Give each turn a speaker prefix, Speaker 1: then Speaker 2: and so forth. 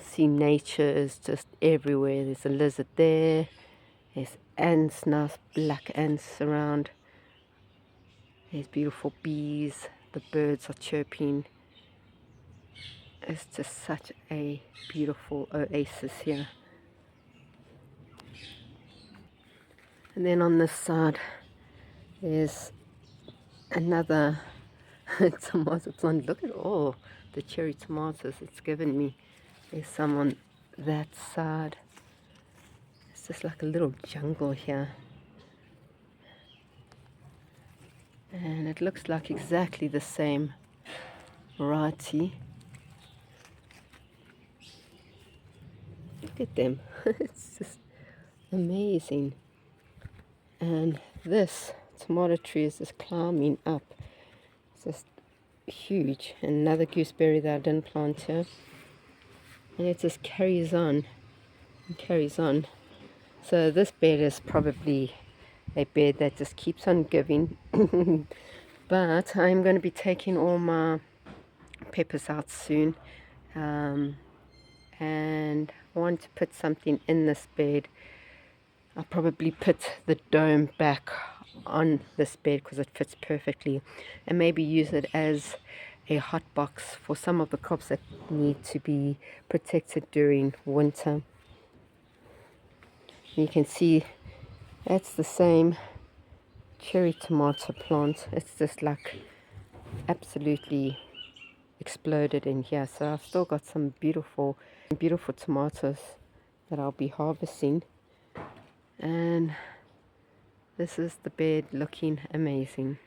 Speaker 1: See, nature is just everywhere. There's a lizard there. There's ants, nice black ants around. There's beautiful bees. The birds are chirping. It's just such a beautiful oasis here. And then on this side, there's another tomato plant. Look at all the cherry tomatoes it's given me. There's some on that side. It's just like a little jungle here. And it looks like exactly the same variety. Look at them. It's just amazing. And this tomato tree is just climbing up. It's just huge. Another gooseberry that I didn't plant here. And it just carries on and carries on. So this bed is probably a bed that just keeps on giving. But I'm going to be taking all my peppers out soon. And I want to put something in this bed. I'll probably put the dome back on this bed because it fits perfectly, and maybe use it as a hot box for some of the crops that need to be protected during winter. You can see that's the same cherry tomato plant. It's just like absolutely exploded in here. So I've still got some beautiful tomatoes that I'll be harvesting. And this is the bed looking amazing.